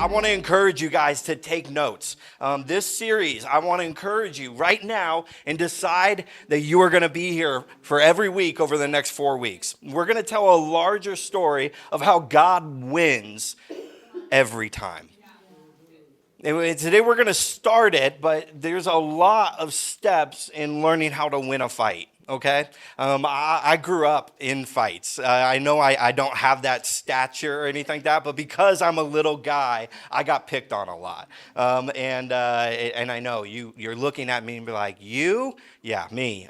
I want to encourage you guys to take notes. This series, I want to encourage you right now and decide that you are going to be here for every week over the next 4 weeks. We're going to tell a larger story of how God wins every time. And today we're going to start it, but there's a lot of steps in learning how to win a fight. Okay, I grew up in fights. I know I don't have that stature or anything like that, but because I'm a little guy, I got picked on a lot. And I know you're looking at me and be like, you? Yeah, me.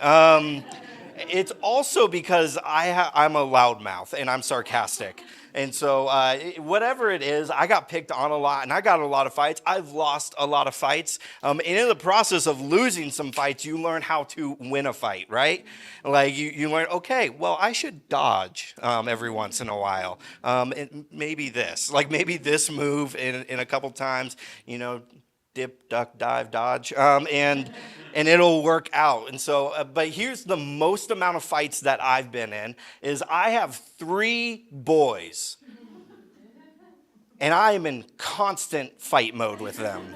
It's also because I'm a loudmouth and I'm sarcastic. And so whatever it is, I got picked on a lot, and I got a lot of fights. I've lost a lot of fights. And in the process of losing some fights, you learn how to win a fight, right? Like you learn, okay, well, I should dodge every once in a while. Maybe this move in a couple times, dip, duck, dive, dodge, and it'll work out. And so, but here's the most amount of fights that I've been in is I have 3 boys, and I am in constant fight mode with them.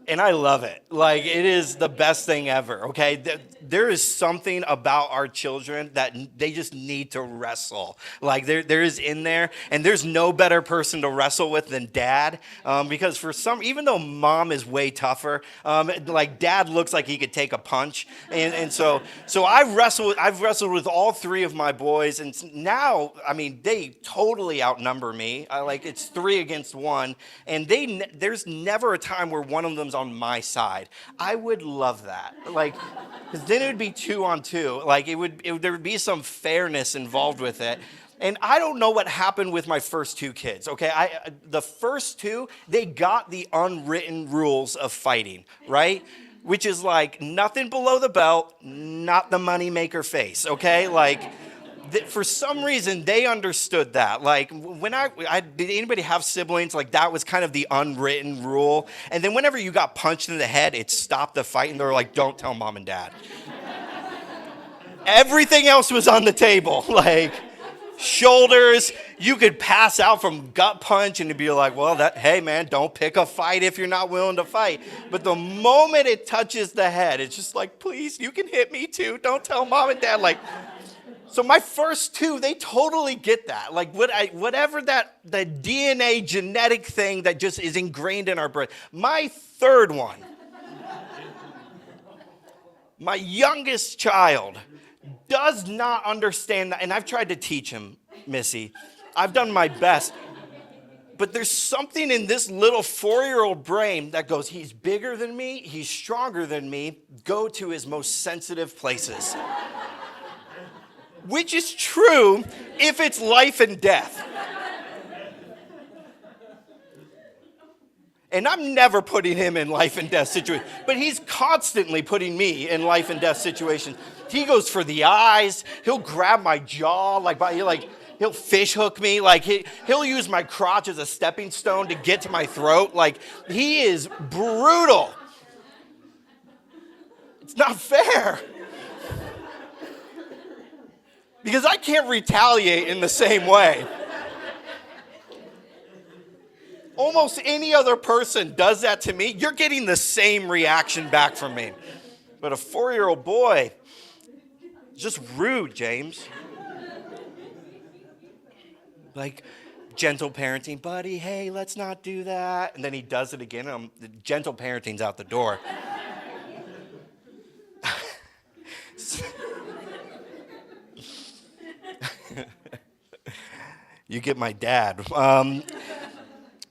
And I love it. Like, it is the best thing ever, okay? There is something about our children that they just need to wrestle. Like, there is in there, and there's no better person to wrestle with than dad, because even though mom is way tougher, like, dad looks like he could take a punch. And so I've wrestled with all 3 of my boys, and now, I mean, they totally outnumber me. It's 3 against 1, and there's never a time where one of them's on my side. I would love that. Because then it would be 2 on 2. There would be some fairness involved with it. And I don't know what happened with my first 2 kids, okay? The first 2, they got the unwritten rules of fighting, right? Which is like nothing below the belt, not the moneymaker face, okay? For some reason, they understood that. Like, when did anybody have siblings? Like, that was kind of the unwritten rule. And then whenever you got punched in the head, it stopped the fight, and they were like, don't tell mom and dad. Everything else was on the table. Like, shoulders, you could pass out from gut punch, and it'd be like, well, hey, man, don't pick a fight if you're not willing to fight. But the moment it touches the head, it's just like, please, you can hit me too. Don't tell mom and dad. So my first 2, they totally get that. Whatever the DNA genetic thing that just is ingrained in our brain. My third one, my youngest child, does not understand that. And I've tried to teach him, Missy. I've done my best. But there's something in this little 4-year-old brain that goes, he's bigger than me, he's stronger than me, go to his most sensitive places. Which is true if it's life and death. And I'm never putting him in life and death situations, but he's constantly putting me in life and death situations. He goes for the eyes. He'll grab my jaw, he'll fish hook me. He'll use my crotch as a stepping stone to get to my throat. He is brutal. It's not fair. Because I can't retaliate in the same way. Almost any other person does that to me, you're getting the same reaction back from me. But a 4-year-old boy, just rude, James. Gentle parenting, buddy, hey, let's not do that. And then he does it again, and gentle parenting's out the door. You get my dad.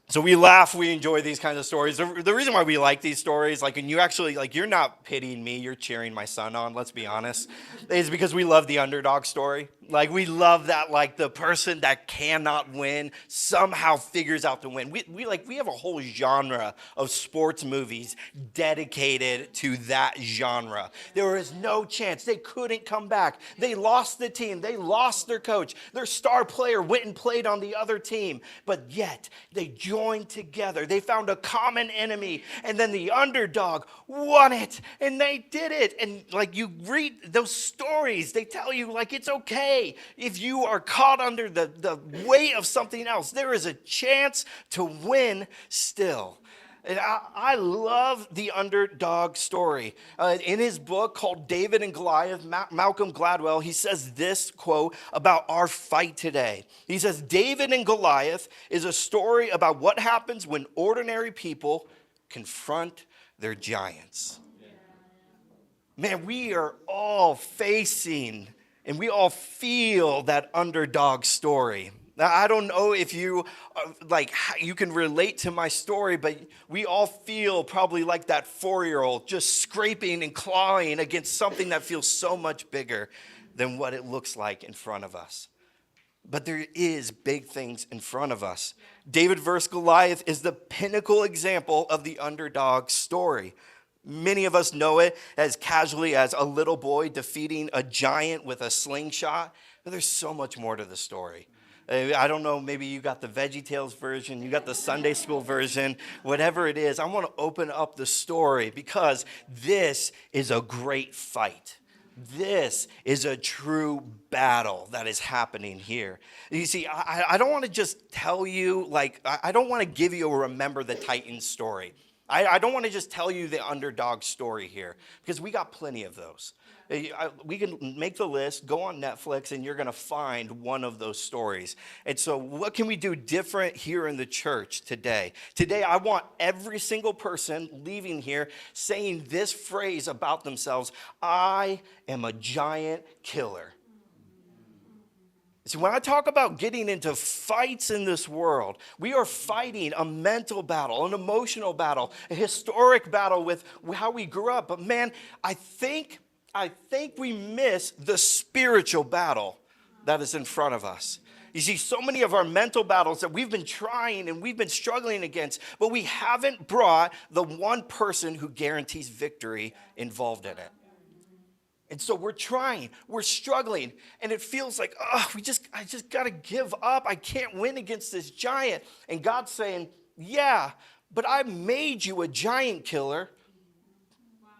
So we laugh, we enjoy these kinds of stories. The reason why we like these stories, when you actually, you're not pitying me, you're cheering my son on, let's be honest, is because we love the underdog story. We love that, the person that cannot win somehow figures out to win. We have a whole genre of sports movies dedicated to that genre. There is no chance. They couldn't come back. They lost the team. They lost their coach. Their star player went and played on the other team. But yet, they joined together. They found a common enemy. And then the underdog won it. And they did it. And you read those stories, they tell you, it's okay. today, if you are caught under the weight of something else, there is a chance to win still. And I love the underdog story. In his book called David and Goliath, Malcolm Gladwell, he says this quote about our fight today. He says, David and Goliath is a story about what happens when ordinary people confront their giants. Man, we are all facing and we all feel that underdog story. Now, I don't know if you you can relate to my story, but we all feel probably like that 4-year-old just scraping and clawing against something that feels so much bigger than what it looks like in front of us. But there is big things in front of us. David versus Goliath is the pinnacle example of the underdog story. Many of us know it as casually as a little boy defeating a giant with a slingshot, but there's so much more to the story. I don't know, maybe you got the VeggieTales version, you got the Sunday school version, whatever it is. I want to open up the story because this is a great fight. This is a true battle that is happening here. You see, I don't want to just tell you, I don't want to give you a Remember the Titans story. I don't want to just tell you the underdog story here because we got plenty of those. We can make the list, go on Netflix, and you're going to find one of those stories. And so what can we do different here in the church today? Today, I want every single person leaving here saying this phrase about themselves: I am a giant killer. See, when I talk about getting into fights in this world, we are fighting a mental battle, an emotional battle, a historic battle with how we grew up. But man, I think we miss the spiritual battle that is in front of us. You see, so many of our mental battles that we've been trying and we've been struggling against, but we haven't brought the one person who guarantees victory involved in it. And so we're trying, we're struggling, and it feels like, I just got to give up. I can't win against this giant. And God's saying, yeah, but I made you a giant killer,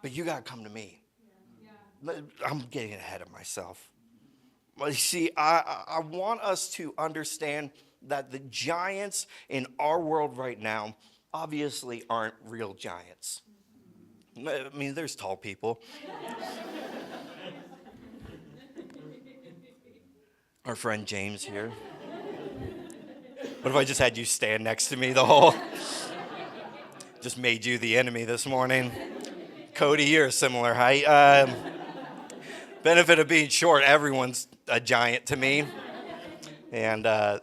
but you got to come to me. I'm getting ahead of myself. Well, you see, I want us to understand that the giants in our world right now obviously aren't real giants. I mean, there's tall people. Our friend James here. What if I just had you stand next to me the whole? Just made you the enemy this morning. Cody, you're a similar height. Benefit of being short, everyone's a giant to me. And there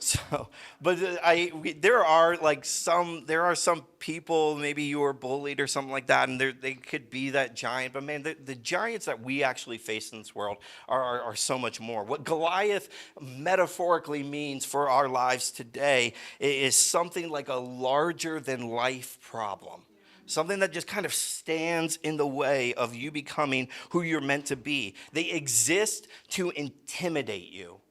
are some people, maybe you were bullied or something like that, and they could be that giant. But man, the giants that we actually face in this world are so much more. What Goliath metaphorically means for our lives today is something like a larger than life problem. Something that just kind of stands in the way of you becoming who you're meant to be. They exist to intimidate you,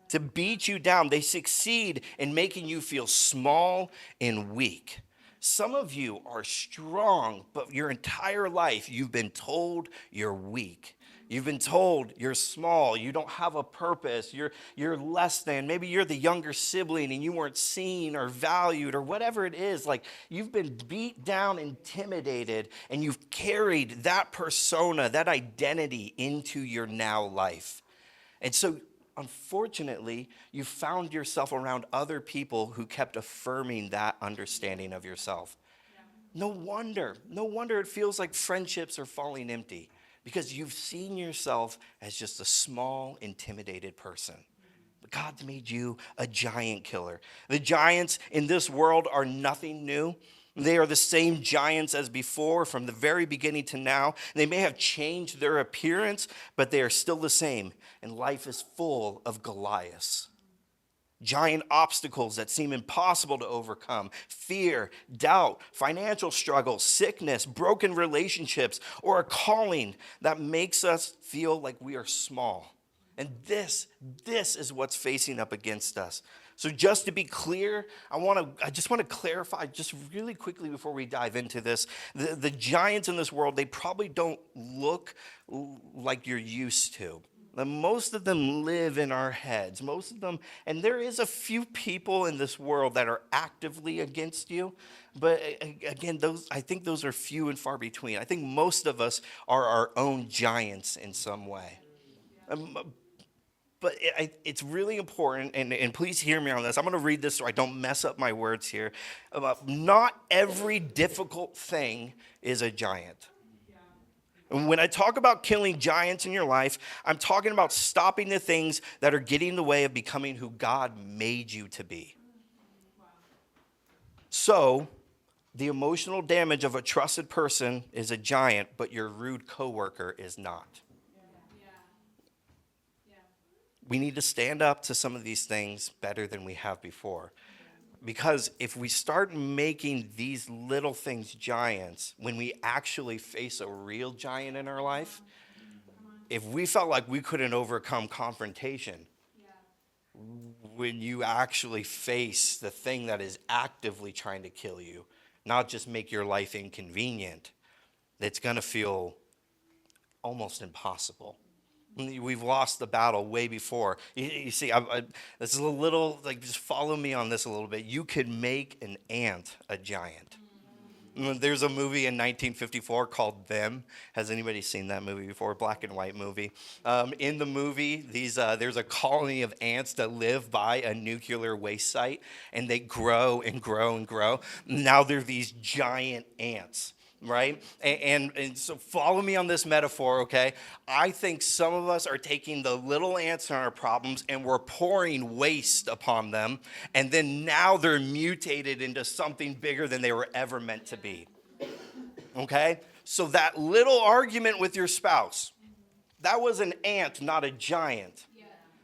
to beat you down. They succeed in making you feel small and weak. Some of you are strong, but your entire life you've been told you're weak. You've been told you're small, you don't have a purpose, you're less than. Maybe you're the younger sibling and you weren't seen or valued or whatever it is. Like, you've been beat down, intimidated, and you've carried that persona, that identity into your now life. And so, unfortunately, you found yourself around other people who kept affirming that understanding of yourself. No wonder it feels like friendships are falling empty. Because you've seen yourself as just a small, intimidated person. But God's made you a giant killer. The giants in this world are nothing new. They are the same giants as before from the very beginning to now. They may have changed their appearance, but they are still the same. And life is full of Goliaths. Giant obstacles that seem impossible to overcome: fear, doubt, financial struggle, sickness, broken relationships, or a calling that makes us feel like we are small. And this is what's facing up against us. So just to be clear, I just want to clarify just really quickly before we dive into this. The giants in this world, they probably don't look like you're used to. Most of them live in our heads. Most of them, and there is a few people in this world that are actively against you, but again, I think those are few and far between. I think most of us are our own giants in some way. But it's really important, and please hear me on this. I'm going to read this so I don't mess up my words here. Not every difficult thing is a giant. And when I talk about killing giants in your life, I'm talking about stopping the things that are getting in the way of becoming who God made you to be. So, the emotional damage of a trusted person is a giant, but your rude coworker is not. We need to stand up to some of these things better than we have before. Because if we start making these little things giants, when we actually face a real giant in our life, if we felt like we couldn't overcome confrontation, when you actually face the thing that is actively trying to kill you, not just make your life inconvenient, it's going to feel almost impossible. We've lost the battle way before. You see, this is a little, like, just follow me on this a little bit. You could make an ant a giant. There's a movie in 1954 called Them. Has anybody seen that movie before? Black and white movie. In the movie, there's a colony of ants that live by a nuclear waste site, and they grow and grow and grow. Now they're these giant ants. Right? And so follow me on this metaphor, okay? I think some of us are taking the little ants in our problems and we're pouring waste upon them, and then now they're mutated into something bigger than they were ever meant to be. Okay? So that little argument with your spouse, that was an ant, not a giant.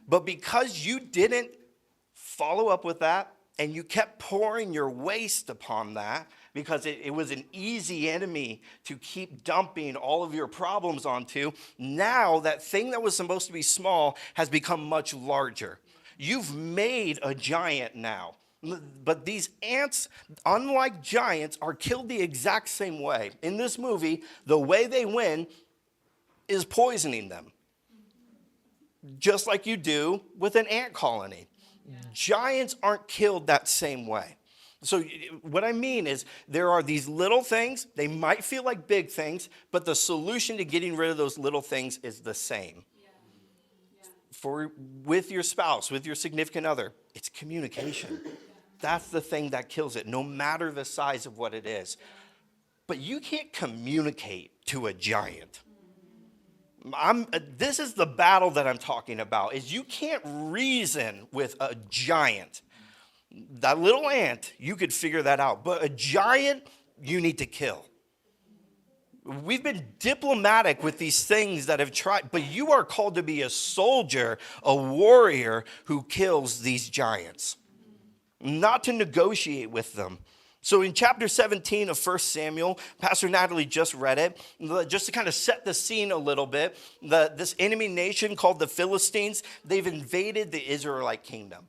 But because you didn't follow up with that and you kept pouring your waste upon that, because it was an easy enemy to keep dumping all of your problems onto, now that thing that was supposed to be small has become much larger. You've made a giant now. But these ants, unlike giants, are killed the exact same way. In this movie, the way they win is poisoning them, just like you do with an ant colony. Giants aren't killed that same way. So what I mean is there are these little things. They might feel like big things, but the solution to getting rid of those little things is the same. With your spouse, with your significant other, it's communication. That's the thing that kills it, no matter the size of what it is. But you can't communicate to a giant. This is the battle that I'm talking about, is you can't reason with a giant. That little ant, you could figure that out. But a giant, you need to kill. We've been diplomatic with these things that have tried, but you are called to be a soldier, a warrior who kills these giants, not to negotiate with them. So in chapter 17 of 1 Samuel, Pastor Natalie just read it, just to kind of set the scene a little bit. This enemy nation called the Philistines, they've invaded the Israelite kingdom.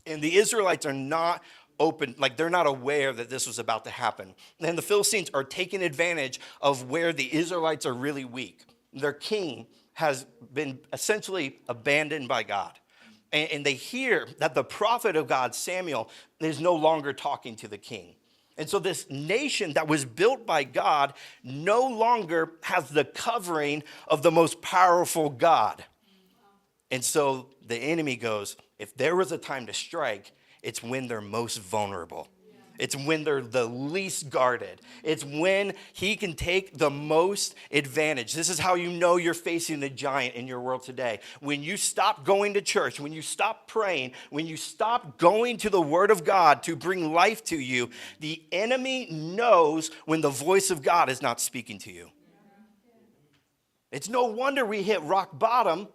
And the Israelites are not open, like they're not aware that this was about to happen. And the Philistines are taking advantage of where the Israelites are really weak. Their king has been essentially abandoned by God. And they hear that the prophet of God, Samuel, is no longer talking to the king. And so this nation that was built by God no longer has the covering of the most powerful God. And so the enemy goes, if there was a time to strike, it's when they're most vulnerable. It's when they're the least guarded. It's when he can take the most advantage. This is how you know you're facing the giant in your world today. When you stop going to church, when you stop praying, when you stop going to the Word of God to bring life to you, the enemy knows when the voice of God is not speaking to you. It's no wonder we hit rock bottom,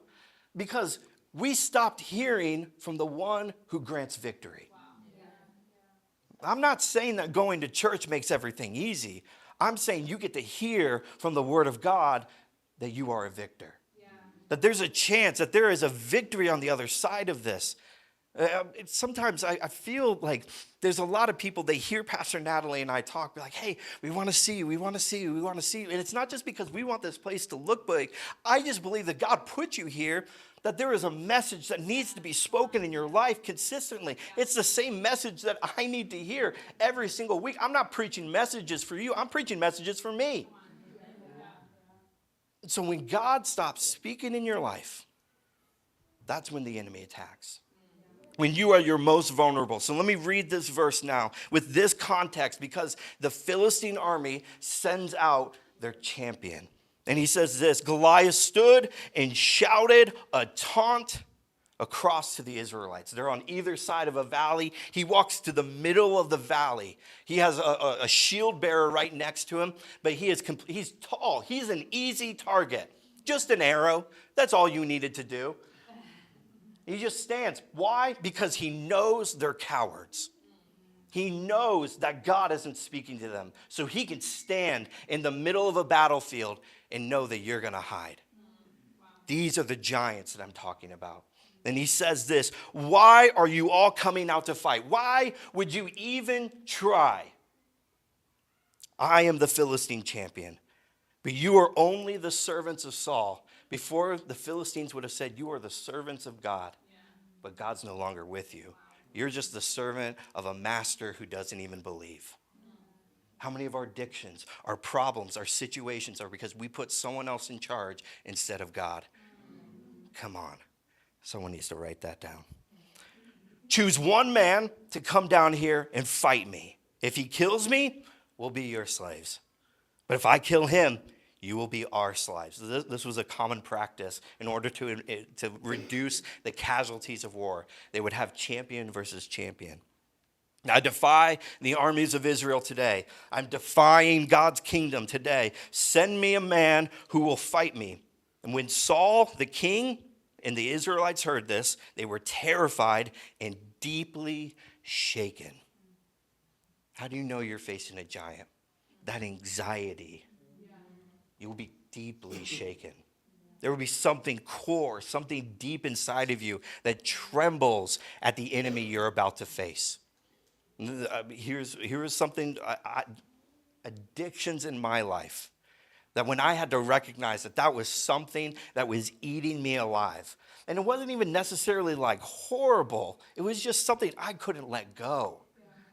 because we stopped hearing from the one who grants victory. I'm not saying that going to church makes everything easy. I'm saying you get to hear from the Word of God that you are a victor. That there's a chance that there is a victory on the other side of this. Sometimes I feel like there's a lot of people, they hear Pastor Natalie and I talk, be like, hey, we want to see you, we want to see you, we want to see you. And it's not just because we want this place to look big. I just believe that God put you here, that there is a message that needs to be spoken in your life consistently. It's the same message that I need to hear every single week. I'm not preaching messages for you, I'm preaching messages for me. So when God stops speaking in your life, that's when the enemy attacks. When you are your most vulnerable. So let me read this verse now with this context, because the Philistine army sends out their champion. And he says this: Goliath stood and shouted a taunt across to the Israelites. They're on either side of a valley. He walks to the middle of the valley. He has a shield bearer right next to him, but he's tall. He's an easy target. Just an arrow. That's all you needed to do. He just stands. Why? Because he knows they're cowards. He knows that God isn't speaking to them. So he can stand in the middle of a battlefield and know that you're going to hide. These are the giants that I'm talking about. And he says this: why are you all coming out to fight? Why would you even try? I am the Philistine champion, but you are only the servants of Saul. Before, the Philistines would have said, you are the servants of God, but God's no longer with you. You're just the servant of a master who doesn't even believe. How many of our addictions, our problems, our situations are because we put someone else in charge instead of God? Come on. Someone needs to write that down. Choose one man to come down here and fight me. If he kills me, we'll be your slaves. But if I kill him, you will be our slaves. This was a common practice in order to reduce the casualties of war. They would have champion versus champion. I defy the armies of Israel today. I'm defying God's kingdom today. Send me a man who will fight me. And when Saul, the king, and the Israelites heard this, they were terrified and deeply shaken. How do you know you're facing a giant? That anxiety. You will be deeply shaken. There will be something core, something deep inside of you that trembles at the enemy you're about to face. Here's something, addictions in my life, that when I had to recognize that was something that was eating me alive. And it wasn't even necessarily like horrible. It was just something I couldn't let go.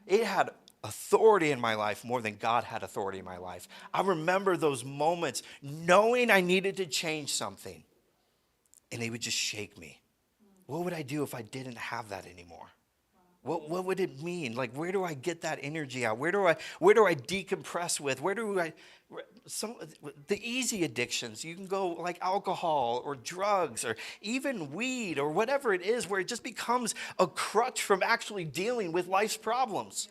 It had authority in my life more than God had authority in my life. I remember those moments knowing I needed to change something, and they would just shake me. What would I do if I didn't have that anymore? What would it mean? Like, where do I get that energy out? Where do I decompress with? The easy addictions, you can go like alcohol or drugs or even weed or whatever it is, where it just becomes a crutch from actually dealing with life's problems.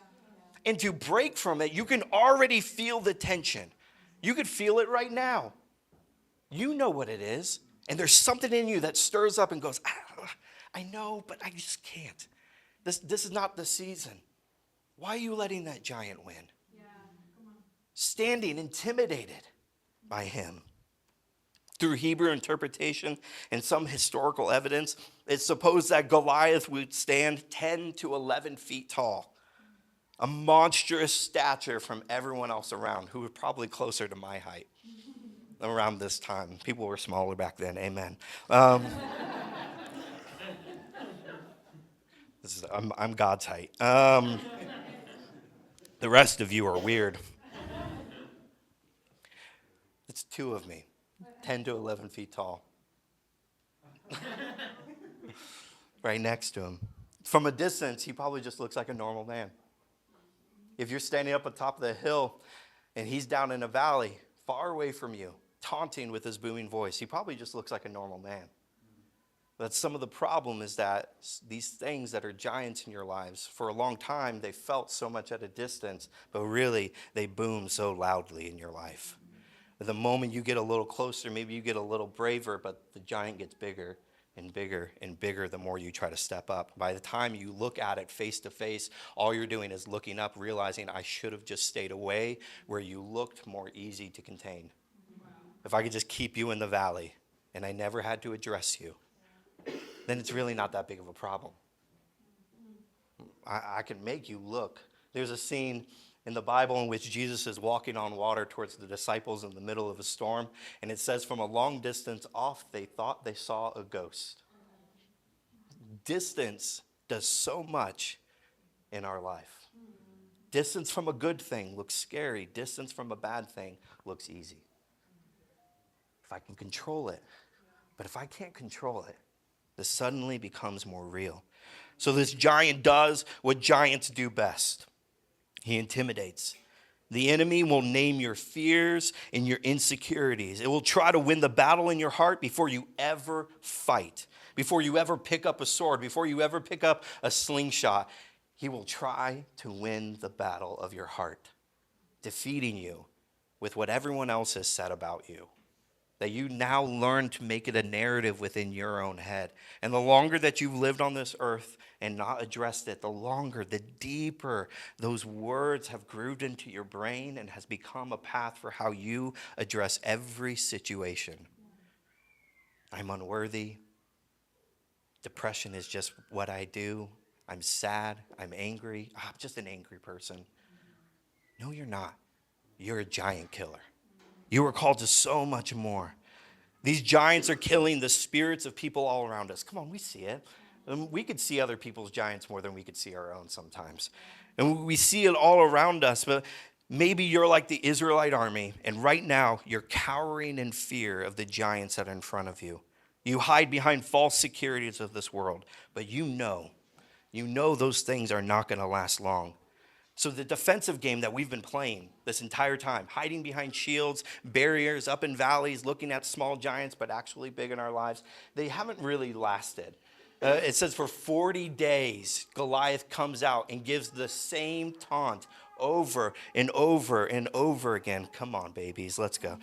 And to break from it, you can already feel the tension. You could feel it right now. You know what it is. And there's something in you that stirs up and goes, I know, but I just can't. This is not the season. Why are you letting that giant win? Yeah, come on. Standing intimidated by him. Through Hebrew interpretation and some historical evidence, it's supposed that Goliath would stand 10 to 11 feet tall. A monstrous stature from everyone else around, who were probably closer to my height around this time. People were smaller back then, amen. I'm God's height. The rest of you are weird. It's two of me, 10 to 11 feet tall. Right next to him. From a distance, he probably just looks like a normal man. If you're standing up on top of the hill and he's down in a valley, far away from you, taunting with his booming voice, he probably just looks like a normal man. But some of the problem is that these things that are giants in your lives, for a long time, they felt so much at a distance, but really, they boom so loudly in your life. But the moment you get a little closer, maybe you get a little braver, but the giant gets bigger and bigger and bigger the more you try to step up. By the time you look at it face to face, all you're doing is looking up, realizing I should have just stayed away where you looked more easy to contain. Wow. If I could just keep you in the valley and I never had to address you, then it's really not that big of a problem. I can make you look. There's a scene in the Bible in which Jesus is walking on water towards the disciples in the middle of a storm. And it says from a long distance off, they thought they saw a ghost. Distance does so much in our life. Distance from a good thing looks scary. Distance from a bad thing looks easy. If I can control it. But if I can't control it, this suddenly becomes more real. So this giant does what giants do best. He intimidates. The enemy will name your fears and your insecurities. It will try to win the battle in your heart before you ever fight, before you ever pick up a sword, before you ever pick up a slingshot. He will try to win the battle of your heart, defeating you with what everyone else has said about you. That you now learn to make it a narrative within your own head. And the longer that you've lived on this earth and not addressed it, the longer, the deeper those words have grooved into your brain and has become a path for how you address every situation. I'm unworthy. Depression is just what I do. I'm sad. I'm angry. I'm just an angry person. No, you're not. You're a giant killer. You are called to so much more. These giants are killing the spirits of people all around us. Come on, we see it. We could see other people's giants more than we could see our own sometimes. And we see it all around us, but maybe you're like the Israelite army, and right now you're cowering in fear of the giants that are in front of you. You hide behind false securities of this world, but you know those things are not going to last long. So the defensive game that we've been playing this entire time, hiding behind shields, barriers, up in valleys, looking at small giants, but actually big in our lives, they haven't really lasted. It says for 40 days, Goliath comes out and gives the same taunt over and over and over again. Come on, babies, let's go.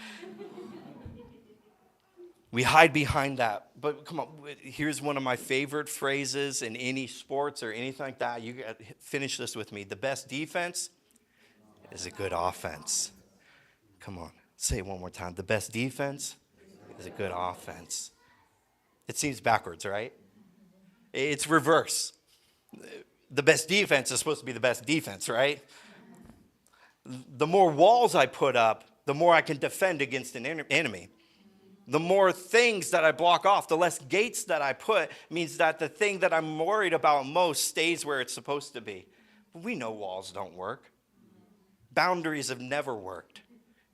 We hide behind that. But come on, here's one of my favorite phrases in any sports or anything like that. You finish this with me. The best defense is a good offense. Come on, say it one more time. The best defense is a good offense. It seems backwards, right? It's reverse. The best defense is supposed to be the best defense, right? The more walls I put up, the more I can defend against an enemy. The more things that I block off, the less gates that I put, means that the thing that I'm worried about most stays where it's supposed to be. But we know walls don't work. Boundaries have never worked.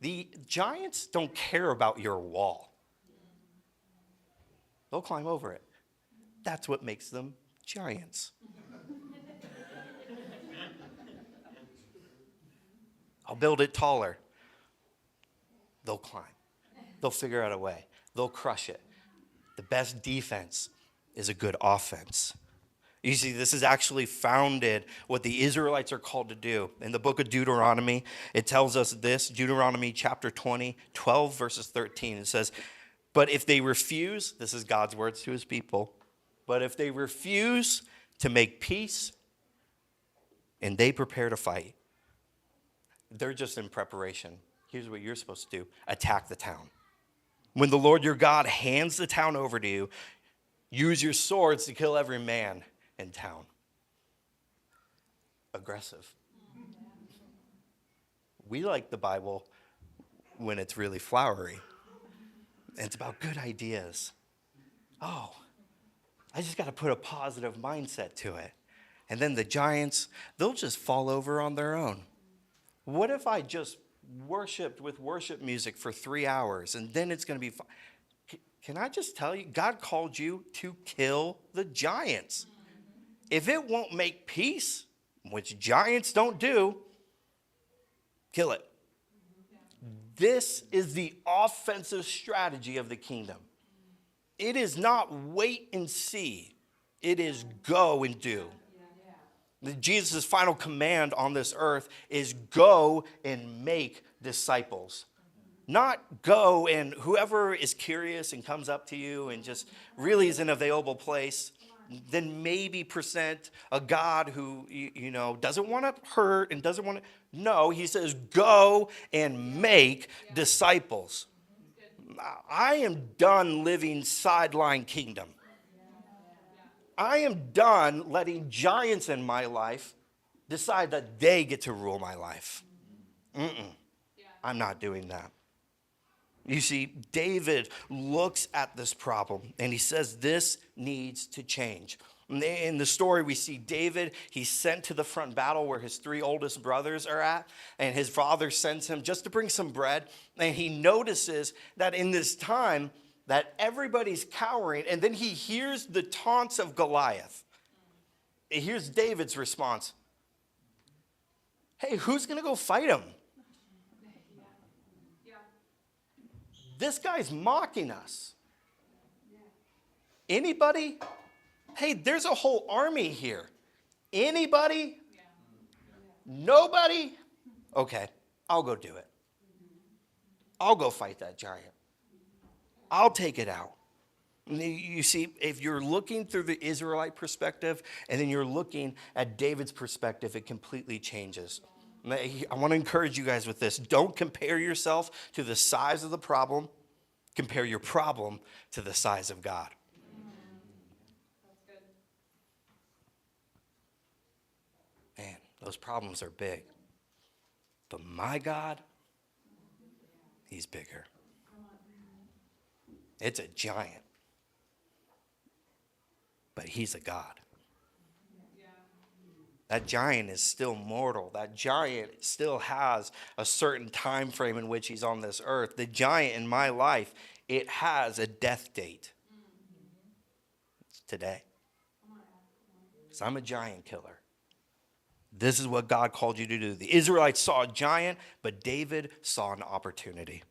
The giants don't care about your wall. They'll climb over it. That's what makes them giants. I'll build it taller. They'll climb. They'll figure out a way. They'll crush it. The best defense is a good offense. You see, this is actually founded what the Israelites are called to do. In the book of Deuteronomy, it tells us this, Deuteronomy chapter 20, 12 verses 13. It says, but if they refuse, this is God's words to his people, but if they refuse to make peace and they prepare to fight, they're just in preparation. Here's what you're supposed to do. Attack the town. When the Lord your God hands the town over to you, use your swords to kill every man in town. Aggressive. We like the Bible when it's really flowery. And it's about good ideas. Oh, I just got to put a positive mindset to it. And then the giants, they'll just fall over on their own. What if I just worshiped with worship music for 3 hours and then it's going to be fun? Can I just tell you, God called you to kill the giants. If it won't make peace, which giants don't do, kill it. This is the offensive strategy of the kingdom. It is not wait and see. It is go and do. Jesus' final command on this earth is go and make disciples. Not go and whoever is curious and comes up to you and just really is in an available place, then maybe present a God who, doesn't want to hurt and doesn't want to. No, he says go and make disciples. I am done living sideline kingdom. I am done letting giants in my life decide that they get to rule my life. I'm not doing that. You see, David looks at this problem and he says, this needs to change. In the story, we see David, he's sent to the front battle where his 3 oldest brothers are at, and his father sends him just to bring some bread. And he notices that in this time, that everybody's cowering, and then he hears the taunts of Goliath. Here's David's response. Hey, who's going to go fight him? This guy's mocking us. Anybody? Hey, there's a whole army here. Anybody? Nobody? Okay, I'll go do it. I'll go fight that giant. I'll take it out. You see, if you're looking through the Israelite perspective and then you're looking at David's perspective, it completely changes. I want to encourage you guys with this. Don't compare yourself to the size of the problem. Compare your problem to the size of God. That's good. Man, those problems are big. But my God, he's bigger. It's a giant. But he's a God. That giant is still mortal. That giant still has a certain time frame in which he's on this earth. The giant in my life, it has a death date. It's today. Because I'm a giant killer. This is what God called you to do. The Israelites saw a giant, but David saw an opportunity.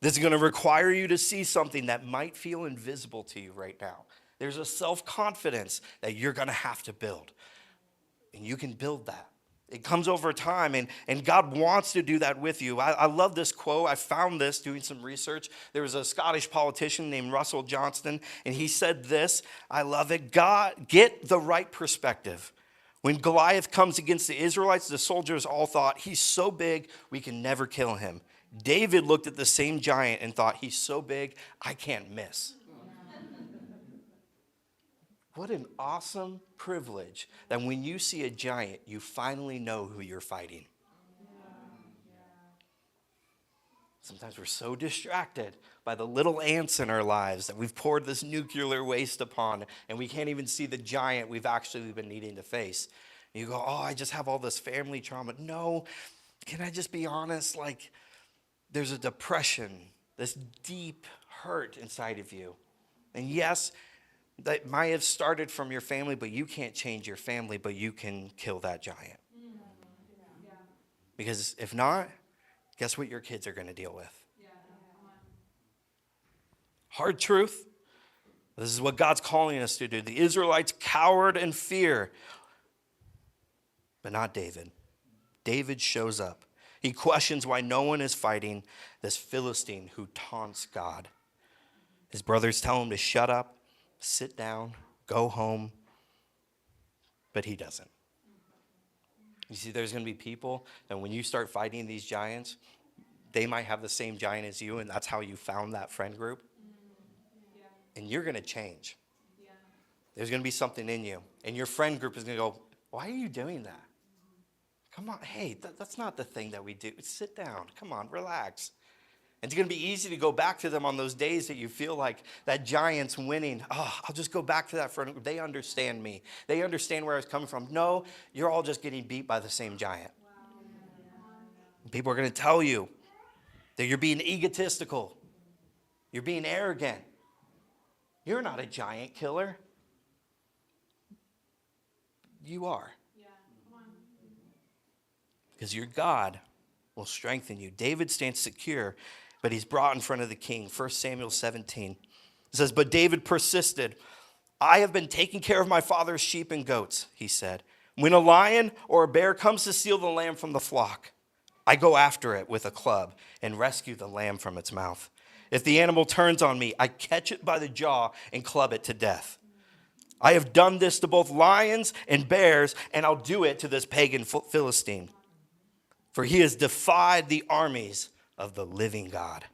This is going to require you to see something that might feel invisible to you right now. There's a self-confidence that you're going to have to build. And you can build that. It comes over time, and God wants to do that with you. I love this quote. I found this doing some research. There was a Scottish politician named Russell Johnston, and he said this. I love it. God, get the right perspective. When Goliath comes against the Israelites, the soldiers all thought, he's so big, we can never kill him. David looked at the same giant and thought, he's so big, I can't miss. What an awesome privilege that when you see a giant, you finally know who you're fighting. Sometimes we're so distracted by the little ants in our lives that we've poured this nuclear waste upon, and we can't even see the giant we've actually been needing to face. And you go, oh, I just have all this family trauma. No, can I just be honest? Like, there's a depression, this deep hurt inside of you. And yes, that might have started from your family, but you can't change your family, but you can kill that giant. Because if not, guess what your kids are going to deal with? Hard truth. This is what God's calling us to do. The Israelites cowered in fear, but not David. David shows up. He questions why no one is fighting this Philistine who taunts God. His brothers tell him to shut up, sit down, go home, but he doesn't. You see, there's going to be people that when you start fighting these giants, they might have the same giant as you, and that's how you found that friend group. And you're going to change. There's going to be something in you, and your friend group is going to go, why are you doing that? Come on, hey, that's not the thing that we do. Sit down. Come on, relax. And it's going to be easy to go back to them on those days that you feel like that giant's winning. Oh, I'll just go back to that friend group. They understand me. They understand where I was coming from. No, you're all just getting beat by the same giant. People are going to tell you that you're being egotistical. You're being arrogant. You're not a giant killer. You are. Because your God will strengthen you. David stands secure, but he's brought in front of the king. 1 Samuel 17. It says, but David persisted. I have been taking care of my father's sheep and goats, he said. When a lion or a bear comes to steal the lamb from the flock, I go after it with a club and rescue the lamb from its mouth. If the animal turns on me, I catch it by the jaw and club it to death. I have done this to both lions and bears, and I'll do it to this pagan Philistine. For he has defied the armies of the living God.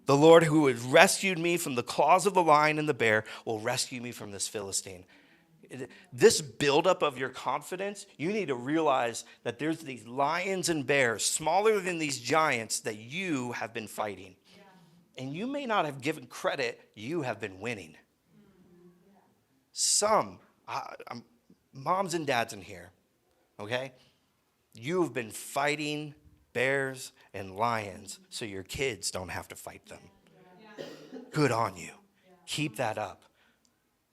The Lord who has rescued me from the claws of the lion and the bear will rescue me from this Philistine. This buildup of your confidence, you need to realize that there's these lions and bears, smaller than these giants, that you have been fighting. And you may not have given credit, you have been winning. Some, moms and dads in here, okay? You've been fighting bears and lions so your kids don't have to fight them. Good on you. Keep that up.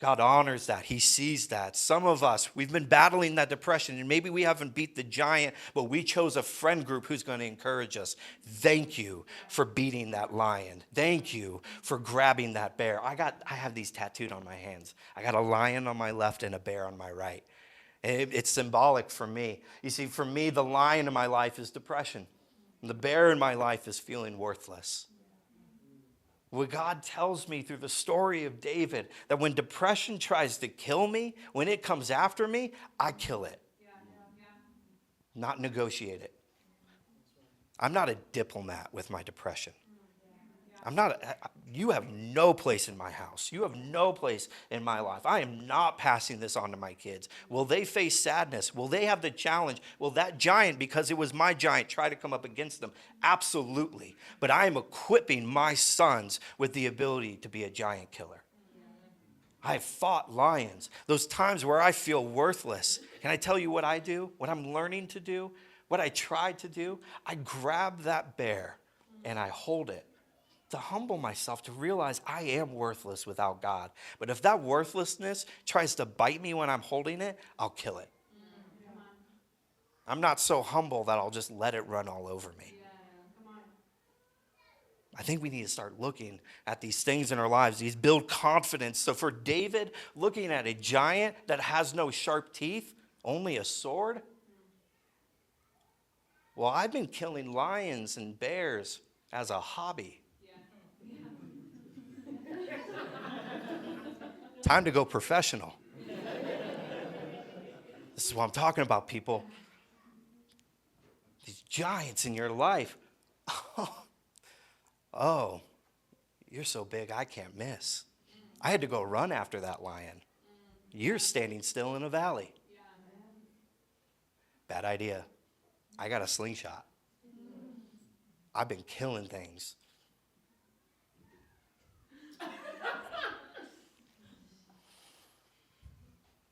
God honors that. He sees that. Some of us, we've been battling that depression, and maybe we haven't beat the giant, but we chose a friend group who's going to encourage us. Thank you for beating that lion. Thank you for grabbing that bear. I have these tattooed on my hands. I got a lion on my left and a bear on my right. And it's symbolic for me. You see, for me, the lion in my life is depression. And the bear in my life is feeling worthless. What God tells me through the story of David, that when depression tries to kill me, when it comes after me, I kill it. Not negotiate it. I'm not a diplomat with my depression. You have no place in my house. You have no place in my life. I am not passing this on to my kids. Will they face sadness? Will they have the challenge? Will that giant, because it was my giant, try to come up against them? Absolutely. But I am equipping my sons with the ability to be a giant killer. I have fought lions. Those times where I feel worthless. Can I tell you what I do? What I'm learning to do? What I try to do? I grab that bear and I hold it. To humble myself, to realize I am worthless without God. But if that worthlessness tries to bite me when I'm holding it, I'll kill it. I'm not so humble that I'll just let it run all over me. I think we need to start looking at these things in our lives. These build confidence. So for David, looking at a giant that has no sharp teeth, only a sword. Well, I've been killing lions and bears as a hobby. Time to go professional. This is what I'm talking about, people. These giants in your life. Oh, you're so big I can't miss. I had to go run after that lion. You're standing still in a valley. Bad idea. I got a slingshot. I've been killing things.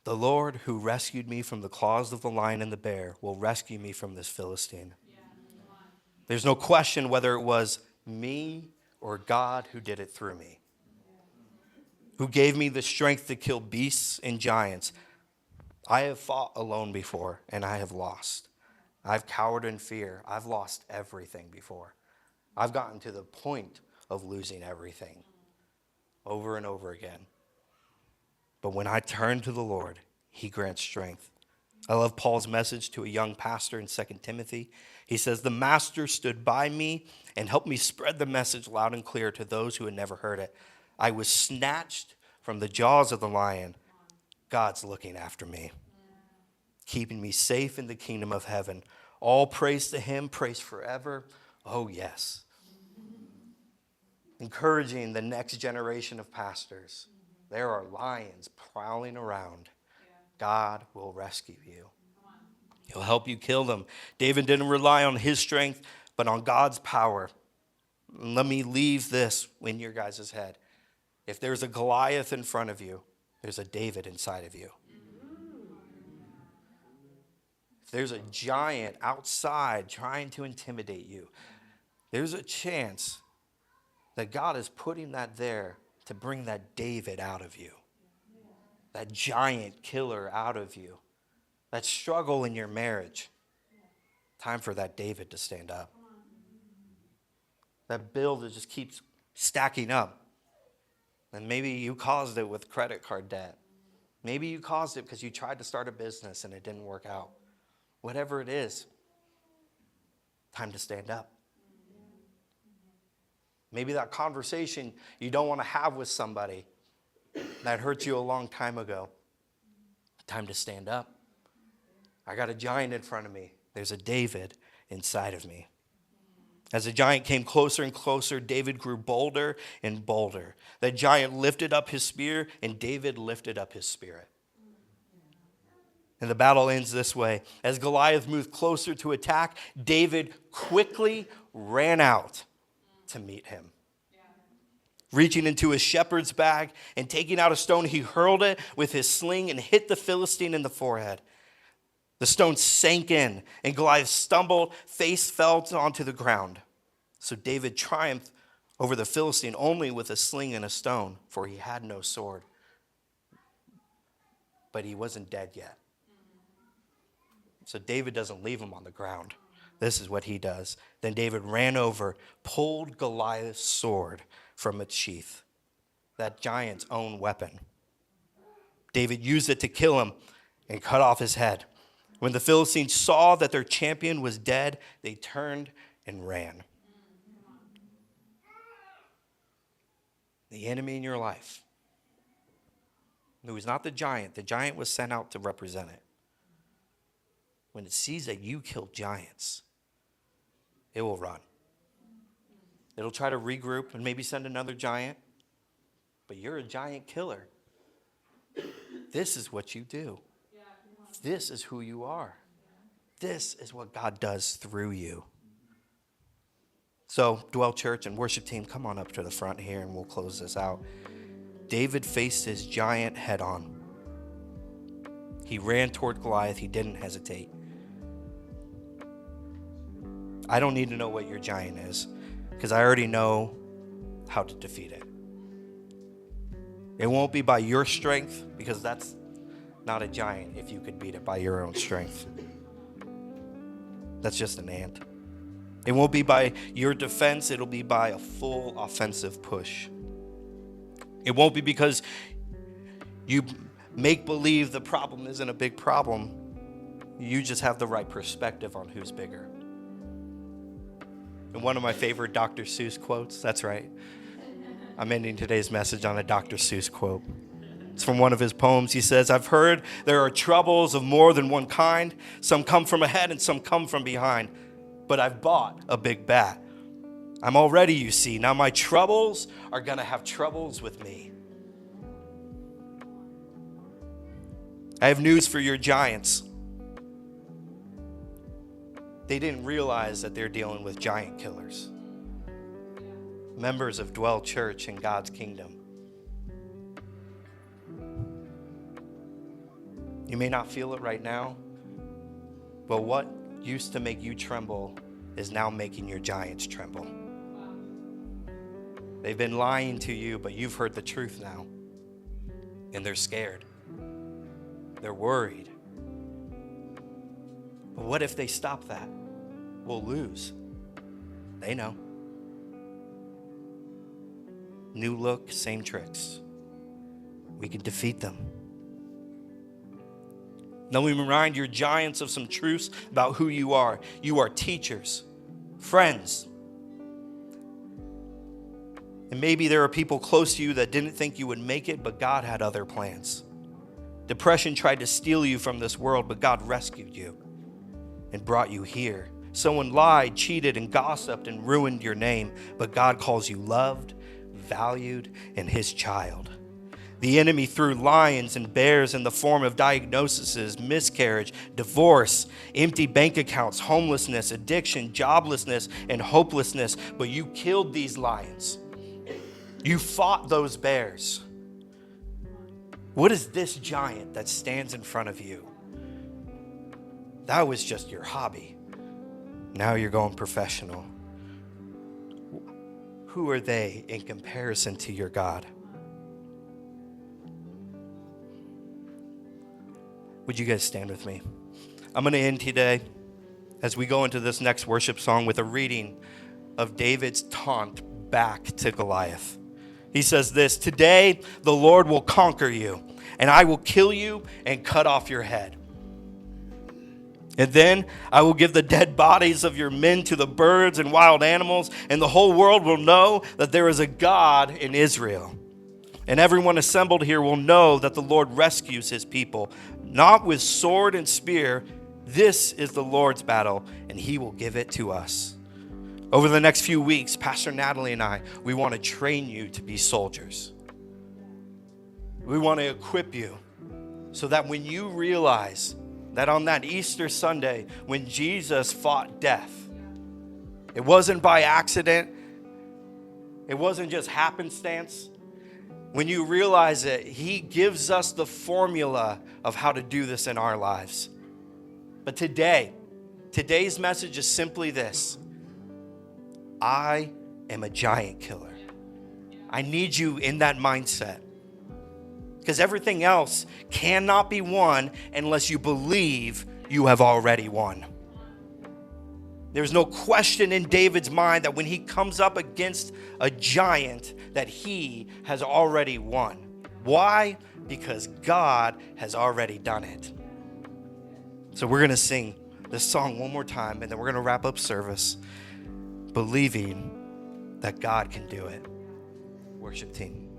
The Lord who rescued me from the claws of the lion and the bear will rescue me from this Philistine. There's no question whether it was me or God who did it through me, who gave me the strength to kill beasts and giants. I have fought alone before, and I have lost. I've cowered in fear. I've lost everything before. I've gotten to the point of losing everything over and over again. But when I turn to the Lord, he grants strength. I love Paul's message to a young pastor in 2 Timothy. He says, the master stood by me and helped me spread the message loud and clear to those who had never heard it. I was snatched from the jaws of the lion. God's looking after me, keeping me safe in the kingdom of heaven. All praise to him, praise forever. Oh, yes. Encouraging the next generation of pastors. There are lions prowling around. God will rescue you. He'll help you kill them. David didn't rely on his strength, but on God's power. Let me leave this in your guys' head. If there's a Goliath in front of you, there's a David inside of you. If there's a giant outside trying to intimidate you, there's a chance that God is putting that there to bring that David out of you, that giant killer out of you, that struggle in your marriage. Time for that David to stand up. That bill that just keeps stacking up. And maybe you caused it with credit card debt. Maybe you caused it because you tried to start a business and it didn't work out. Whatever it is, time to stand up. Maybe that conversation you don't want to have with somebody that hurt you a long time ago. Time to stand up. I got a giant in front of me. There's a David inside of me. As the giant came closer and closer, David grew bolder and bolder. The giant lifted up his spear, and David lifted up his spirit. And the battle ends this way. As Goliath moved closer to attack, David quickly ran out to meet him. Reaching into his shepherd's bag and taking out a stone, he hurled it with his sling and hit the Philistine in the forehead. The stone sank in, and Goliath stumbled, face fell onto the ground. So David triumphed over the Philistine only with a sling and a stone, for he had no sword. But he wasn't dead yet. So David doesn't leave him on the ground. This is what he does. Then David ran over, pulled Goliath's sword from its sheath, that giant's own weapon. David used it to kill him and cut off his head. When the Philistines saw that their champion was dead, they turned and ran. The enemy in your life, it was not the giant was sent out to represent it. When it sees that you killed giants, it will run. It'll try to regroup and maybe send another giant, but you're a giant killer. This is what you do. This is who you are. This is what God does through you. So, Dwell Church and worship team, come on up to the front here and we'll close this out. David faced his giant head on. He ran toward Goliath. He didn't hesitate. I don't need to know what your giant is, because I already know how to defeat it. It won't be by your strength, because that's not a giant if you could beat it by your own strength. That's just an ant. It won't be by your defense, it'll be by a full offensive push. It won't be because you make believe the problem isn't a big problem. You just have the right perspective on who's bigger. And one of my favorite Dr. Seuss quotes, that's right. I'm ending today's message on a Dr. Seuss quote. It's from one of his poems. He says, "I've heard there are troubles of more than one kind. Some come from ahead and some come from behind. But I've bought a big bat. I'm all ready, you see. Now my troubles are going to have troubles with me." I have news for your giants. They didn't realize that they're dealing with giant killers. Members of Dwell Church in God's kingdom. You may not feel it right now, but what used to make you tremble is now making your giants tremble. They've been lying to you, but you've heard the truth now. And they're scared. They're worried. But what if they stop that? We'll lose. They know. New look, same tricks. We can defeat them. Now we remind your giants of some truths about who you are. You are teachers, friends. And maybe there are people close to you that didn't think you would make it, but God had other plans. Depression tried to steal you from this world, but God rescued you and brought you here. Someone lied, cheated, and gossiped and ruined your name, but God calls you loved, valued, and His child. The enemy threw lions and bears in the form of diagnoses, miscarriage, divorce, empty bank accounts, homelessness, addiction, joblessness, and hopelessness. But you killed these lions. You fought those bears. What is this giant that stands in front of you? That was just your hobby. Now you're going professional. Who are they in comparison to your God? Would you guys stand with me? I'm going to end today as we go into this next worship song with a reading of David's taunt back to Goliath. He says this, "Today the Lord will conquer you, and I will kill you and cut off your head. And then I will give the dead bodies of your men to the birds and wild animals, and the whole world will know that there is a God in Israel. And everyone assembled here will know that the Lord rescues His people, not with sword and spear. This is the Lord's battle, and He will give it to us. Over the next few weeks, Pastor Natalie and I, we want to train you to be soldiers. We want to equip you so that when you realize that on that Easter Sunday, when Jesus fought death, it wasn't by accident, it wasn't just happenstance. When you realize it, he gives us the formula of how to do this in our lives. But today's message is simply this: I am a giant killer. I need you in that mindset. Because everything else cannot be won unless you believe you have already won. There's no question in David's mind that when he comes up against a giant, that he has already won. Why? Because God has already done it. So we're going to sing this song one more time, and then we're going to wrap up service believing that God can do it. Worship team.